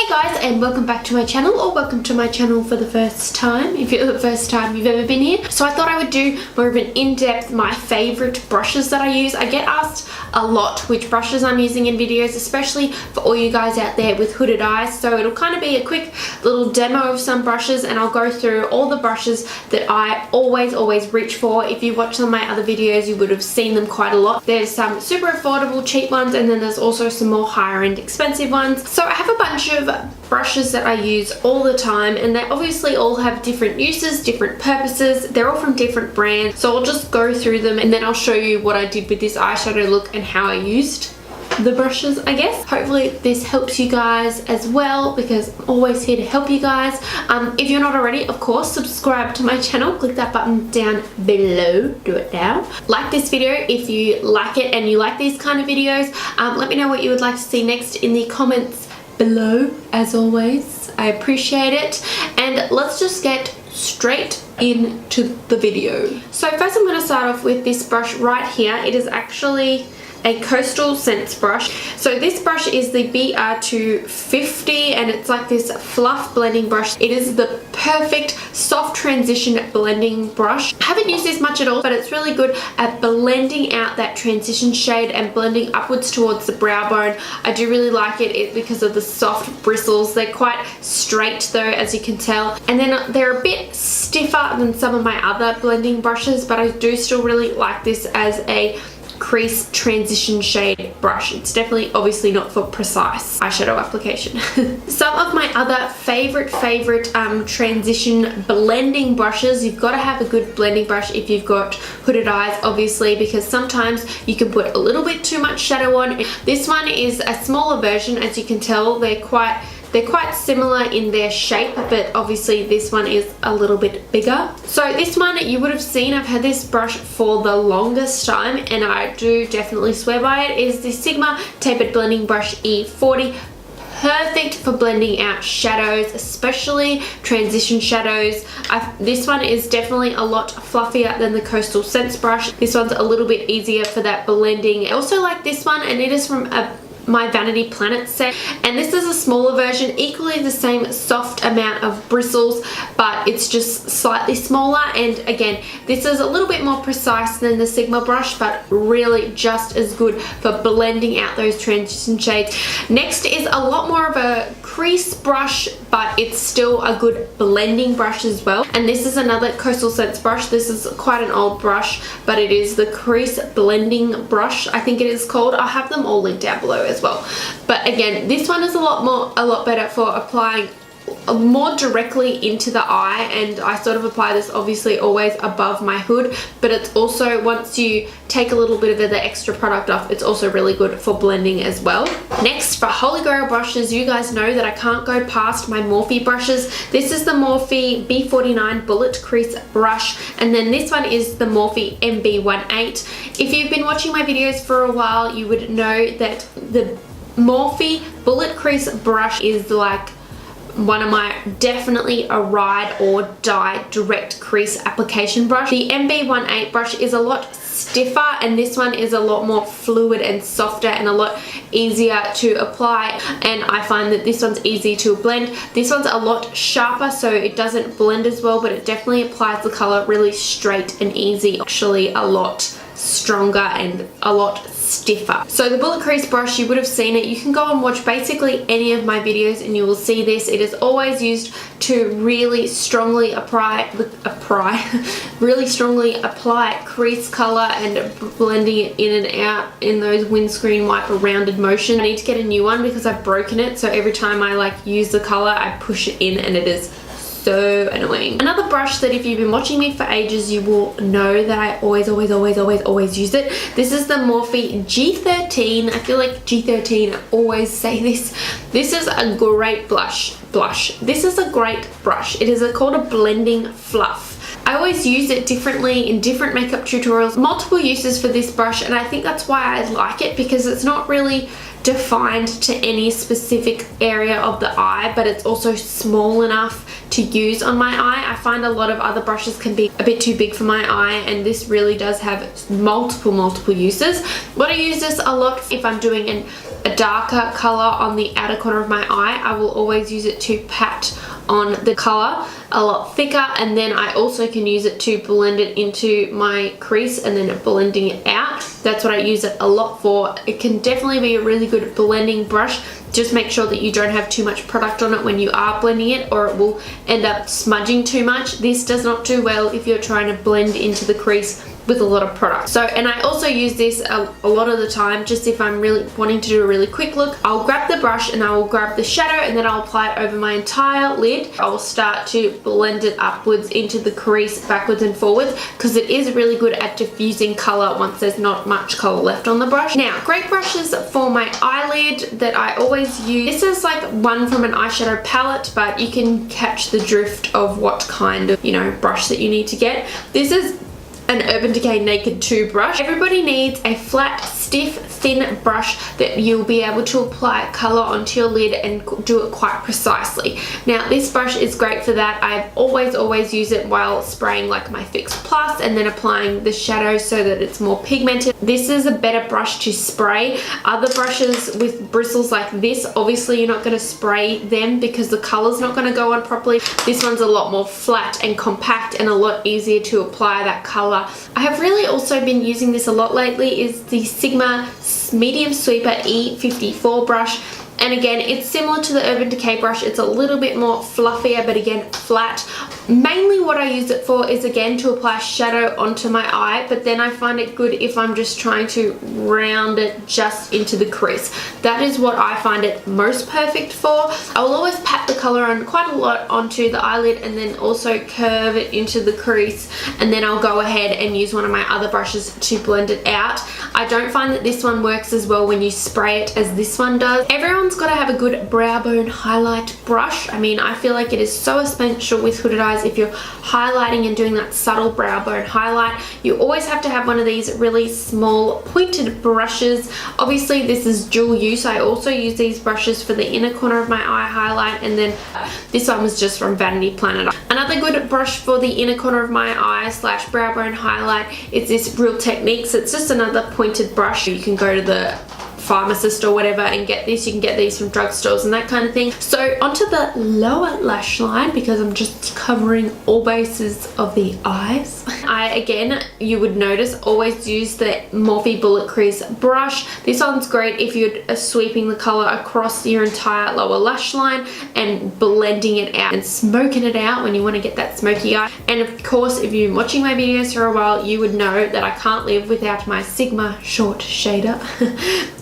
Hey guys, and welcome back to my channel, or welcome to my channel for the first time if it's the first time you've ever been here. So I thought I would do more of an in-depth my favorite brushes that I use. I get asked a lot which brushes I'm using in videos, especially for all you guys out there with hooded eyes. So it'll kind of be a quick little demo of some brushes, and I'll go through all the brushes that I always reach for. If you watch some of my other videos, you would have seen them quite a lot. There's some super affordable cheap ones, and then there's also some more higher end expensive ones. So I have a bunch of brushes that I use all the time, and they obviously all have different uses, different purposes. They're all from different brands, so I'll just go through them and then I'll show you what I did with this eyeshadow look and how I used the brushes, I guess. Hopefully this helps you guys as well, because I'm always here to help you guys. If you're not already, of course, subscribe to my channel. Click that button down below. Do it now. Like this video if you like it and you like these kind of videos. Let me know what you would like to see next in the comments below, as always. I appreciate it, and let's just get straight into the video. So first I'm going to start off with this brush right here. It is actually a Coastal Scents brush. So this brush is the BR250, and it's like this fluff blending brush. It is the perfect soft transition blending brush. I haven't used this much at all, but it's really good at blending out that transition shade and blending upwards towards the brow bone. I do really like it because of the soft bristles. They're quite straight though, as you can tell, and then they're a bit stiffer than some of my other blending brushes, but I do still really like this as a crease transition shade brush. It's definitely obviously not for precise eyeshadow application. Some of my other favorite transition blending brushes. You've got to have a good blending brush if you've got hooded eyes, obviously, because sometimes you can put a little bit too much shadow on. This one is a smaller version, as you can tell. They're quite similar in their shape, but obviously this one is a little bit bigger. So this one you would have seen, I've had this brush for the longest time, and I do definitely swear by it. It is the Sigma Tapered Blending Brush E40. Perfect for blending out shadows, especially transition shadows. This one is definitely a lot fluffier than the Coastal Scents brush. This one's a little bit easier for that blending. I also like this one, and it is from my Vanity Planet set, and this is a smaller version, equally the same soft amount of bristles, but it's just slightly smaller. And again, this is a little bit more precise than the Sigma brush, but really just as good for blending out those transition shades. Next is a lot more of a crease brush, but it's still a good blending brush as well, and this is another Coastal Scents brush. This is quite an old brush, but it is the Crease blending brush, I think it is called. I'll have them all linked down below as well. But again, this one is a lot better for applying more directly into the eye, and I sort of apply this obviously always above my hood, but it's also, once you take a little bit of the extra product off, it's also really good for blending as well. Next, for Holy Grail brushes, you guys know that I can't go past my Morphe brushes. This is the Morphe B49 Bullet Crease brush, and then this one is the Morphe MB18. If you've been watching my videos for a while, you would know that the Morphe Bullet Crease brush is like one of my definitely a ride or die direct crease application brush. The MB18 brush is a lot stiffer, and this one is a lot more fluid and softer and a lot easier to apply, and I find that this one's easy to blend. This one's a lot sharper, so it doesn't blend as well, but it definitely applies the color really straight and easy. Actually a lot stronger and a lot stiffer. So the Bullet Crease brush, you would have seen it. You can go and watch basically any of my videos and you will see this. It is always used to really strongly apply crease color and blending it in and out in those windscreen wiper rounded motion. I need to get a new one because I've broken it, so every time I like use the color I push it in, and it is so annoying. Another brush that if you've been watching me for ages, you will know that I always use it. This is the Morphe G13. I feel like G13, I always say this. This is a great blush. This is a great brush. It is called a blending fluff. I always use it differently in different makeup tutorials. Multiple uses for this brush, and I think that's why I like it, because it's not really defined to any specific area of the eye, but it's also small enough to use on my eye. I find a lot of other brushes can be a bit too big for my eye, and this really does have multiple uses. What I use this a lot if I'm doing an a darker color on the outer corner of my eye, I will always use it to pat on the color a lot thicker, and then I also can use it to blend it into my crease and then blending it out. That's what I use it a lot for. It can definitely be a really good blending brush. Just make sure that you don't have too much product on it when you are blending it, or it will end up smudging too much. This does not do well if you're trying to blend into the crease with a lot of product. So, and I also use this a lot of the time, just if I'm really wanting to do a really quick look. I'll grab the brush and I will grab the shadow, and then I'll apply it over my entire lid. I will start to blend it upwards into the crease, backwards and forwards, because it is really good at diffusing color once there's not much color left on the brush. Now, great brushes for my eyelid that I always use. This is like one from an eyeshadow palette, but you can catch the drift of what kind of, brush that you need to get. This is an Urban Decay Naked 2 brush. Everybody needs a flat, stiff, thin brush that you'll be able to apply color onto your lid and do it quite precisely. Now, this brush is great for that. I've always used it while spraying like my Fix Plus and then applying the shadow so that it's more pigmented. This is a better brush to spray. Other brushes with bristles like this, obviously you're not going to spray them because the color's not going to go on properly. This one's a lot more flat and compact and a lot easier to apply that color. I have really also been using this a lot lately, is the Sigma Medium Sweeper E54 brush. And again, it's similar to the Urban Decay brush. It's a little bit more fluffier, but again, flat. Mainly what I use it for is, again, to apply shadow onto my eye, but then I find it good if I'm just trying to round it just into the crease. That is what I find it most perfect for. I will always pat the color on quite a lot onto the eyelid and then also curve it into the crease, and then I'll go ahead and use one of my other brushes to blend it out. I don't find that this one works as well when you spray it as this one does. Everyone's got to have a good brow bone highlight brush. I mean, I feel like it is so essential with hooded eyes. If you're highlighting and doing that subtle brow bone highlight, you always have to have one of these really small pointed brushes. Obviously, this is dual use. I also use these brushes for the inner corner of my eye highlight, and then this one was just from Vanity Planet. Another good brush for the inner corner of my eye / brow bone highlight is this Real Techniques. It's just another pointed brush. You can go to the pharmacist or whatever and get this. You can get these from drugstores and that kind of thing. So onto the lower lash line, because I'm just covering all bases of the eyes. I, again, you would notice, always use the Morphe Bullet Crease brush. This one's great if you're sweeping the color across your entire lower lash line and blending it out and smoking it out when you want to get that smoky eye. And of course, if you've been watching my videos for a while, you would know that I can't live without my Sigma short shader.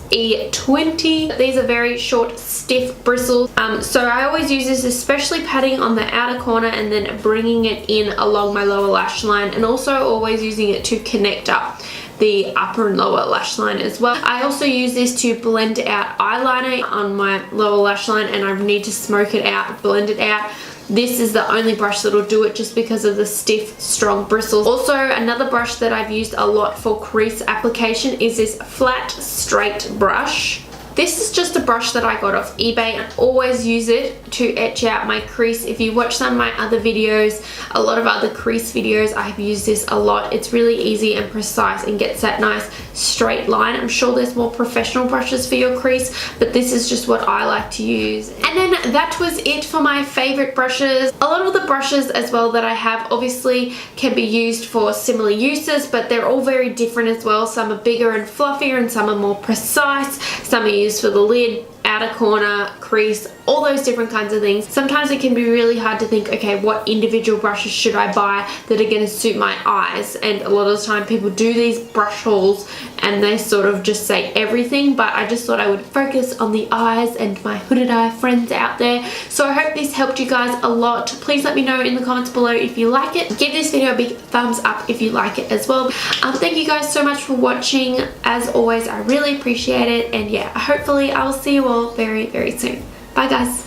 E20. These are very short, stiff bristles. So I always use this, especially patting on the outer corner and then bringing it in along my lower lash line, and also always using it to connect up the upper and lower lash line as well. I also use this to blend out eyeliner on my lower lash line, and I need to smoke it out, blend it out. This is the only brush that'll do it, just because of the stiff, strong bristles. Also, another brush that I've used a lot for crease application is this flat, straight brush. This is just a brush that I got off eBay, and always use it to etch out my crease. If you watch some of my other videos, a lot of other crease videos, I've used this a lot. It's really easy and precise and gets that nice straight line. I'm sure there's more professional brushes for your crease, but this is just what I like to use. And then that was it for my favorite brushes. A lot of the brushes as well that I have obviously can be used for similar uses, but they're all very different as well. Some are bigger and fluffier and some are more precise. Some are used for the lid, outer corner, crease, all those different kinds of things. Sometimes it can be really hard to think, okay, what individual brushes should I buy that are going to suit my eyes? And a lot of the time people do these brush hauls and they sort of just say everything, but I just thought I would focus on the eyes and my hooded eye friends out there. So I hope this helped you guys a lot. Please let me know in the comments below if you like it. Give this video a big thumbs up if you like it as well. Thank you guys so much for watching. As always, I really appreciate it, and yeah, hopefully I will see you all very, very soon. Bye guys.